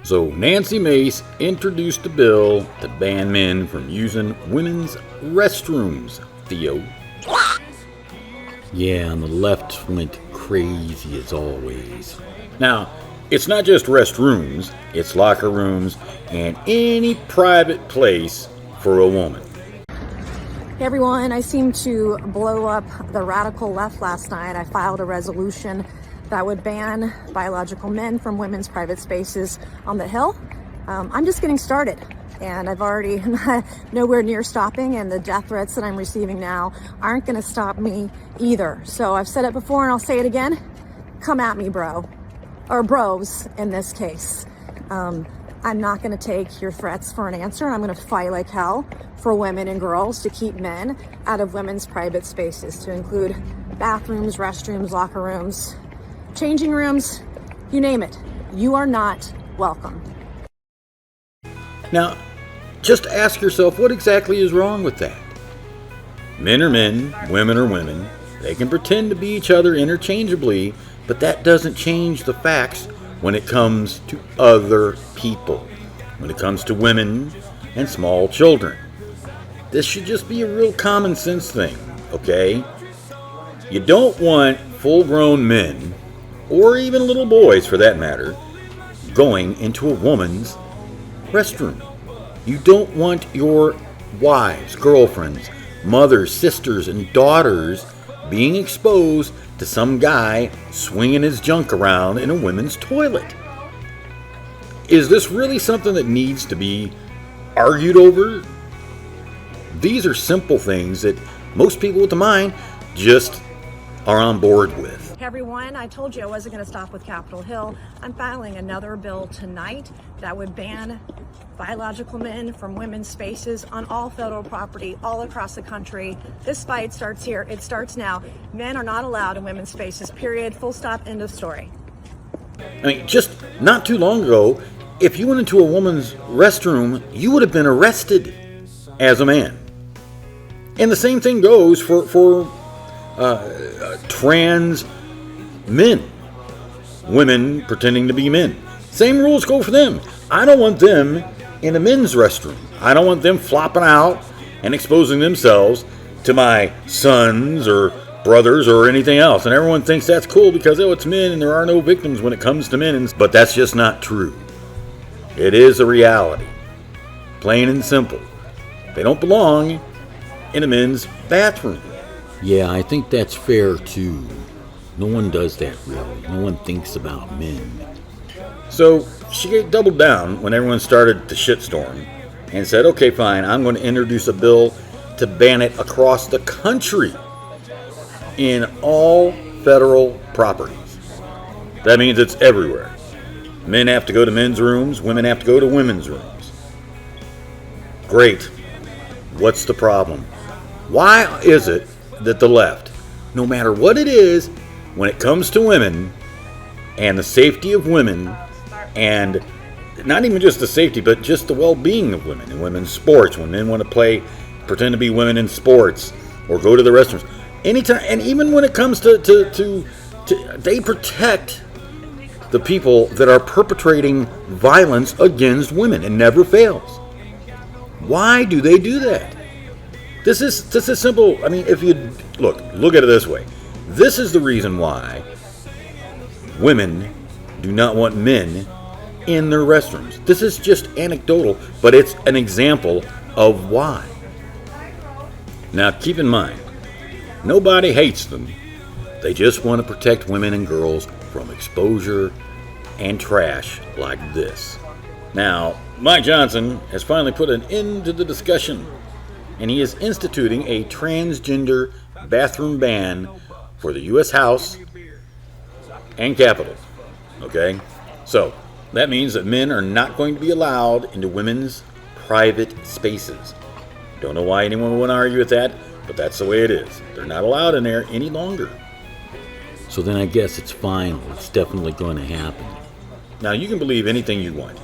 So Nancy Mace introduced a bill to ban men from using women's restrooms, Theo. Yeah, and the left went crazy as always. Now, it's not just restrooms, it's locker rooms and any private place for a woman. Hey everyone, I seemed to blow up the radical left last night. I filed a resolution that would ban biological men from women's private spaces on the Hill. I'm just getting started, and I've already nowhere near stopping, and the death threats that I'm receiving now aren't gonna stop me either. So I've said it before and I'll say it again, come at me, bro, or bros in this case. I'm not gonna take your threats for an answer, and I'm gonna fight like hell for women and girls to keep men out of women's private spaces, to include bathrooms, restrooms, locker rooms, changing rooms, you name it. You are not welcome. Now, just ask yourself, what exactly is wrong with that? Men are men, women are women. They can pretend to be each other interchangeably, but that doesn't change the facts when it comes to other people, when it comes to women and small children. This should just be a real common sense thing, okay? You don't want full-grown men, or even little boys for that matter, going into a woman's restroom. You don't want your wives, girlfriends, mothers, sisters, and daughters being exposed to some guy swinging his junk around in a women's toilet. Is this really something that needs to be argued over? These are simple things that most people with a mind just are on board with. Hey everyone, I told you I wasn't going to stop with Capitol Hill. I'm filing another bill tonight that would ban biological men from women's spaces on all federal property all across the country. This fight starts here. It starts now. Men are not allowed in women's spaces, period, full stop, end of story. I mean, just not too long ago, if you went into a woman's restroom, you would have been arrested as a man. And the same thing goes for trans men, women pretending to be men. Same rules go for them. I don't want them in a men's restroom. I don't want them flopping out and exposing themselves to my sons or brothers or anything else. And everyone thinks that's cool because, oh, it's men and there are no victims when it comes to men. But that's just not true. It is a reality. Plain and simple. They don't belong in a men's bathroom. Yeah, I think that's fair too. No one does that really. No one thinks about men. So she doubled down when everyone started to shitstorm and said, okay, fine, I'm going to introduce a bill to ban it across the country in all federal properties. That means it's everywhere. Men have to go to men's rooms, women have to go to women's rooms. Great. What's the problem? Why is it that the left, no matter what it is, when it comes to women and the safety of women, and not even just the safety, but just the well-being of women in women's sports, when men want to pretend to be women in sports, or go to the restrooms, anytime, and even when it comes to they protect the people that are perpetrating violence against women. It never fails. Why do they do that? This is simple. I mean, if you look at it this way. This is the reason why women do not want men in their restrooms. This is just anecdotal, but it's an example of why. Now, keep in mind, nobody hates them. They just want to protect women and girls from exposure and trash like this. Now, Mike Johnson has finally put an end to the discussion, and he is instituting a transgender bathroom ban for the U.S. House and Capitol. Okay? So, that means that men are not going to be allowed into women's private spaces. Don't know why anyone would want to argue with that, but that's the way it is. They're not allowed in there any longer. So then I guess it's final. It's definitely going to happen. Now, you can believe anything you want,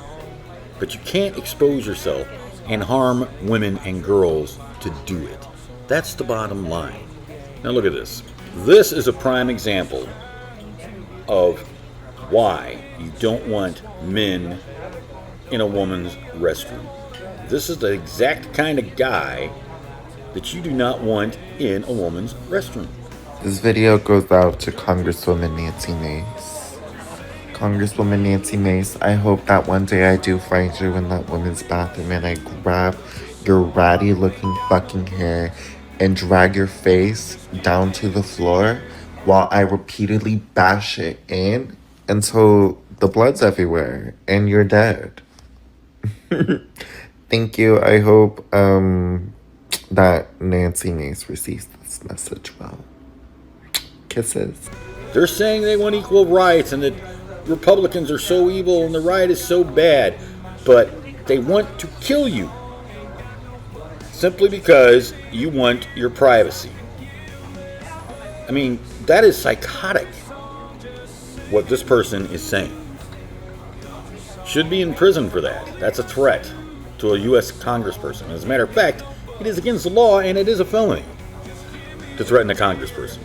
but you can't expose yourself and harm women and girls to do it. That's the bottom line. Now look at this. This is a prime example of why you don't want men in a woman's restroom. This is the exact kind of guy that you do not want in a woman's restroom. This video goes out to Congresswoman Nancy Mace. Congresswoman Nancy Mace, I hope that one day I do find you in that woman's bathroom and I grab your ratty looking fucking hair and drag your face down to the floor while I repeatedly bash it in until the blood's everywhere and you're dead. Thank you. I hope that Nancy Mace receives this message well. Kisses. They're saying they want equal rights and that Republicans are so evil and the right is so bad, but they want to kill you simply because you want your privacy. I mean, that is psychotic, what this person is saying. Should be in prison for that. That's a threat to a U.S. congressperson. As a matter of fact, it is against the law and it is a felony to threaten a congressperson.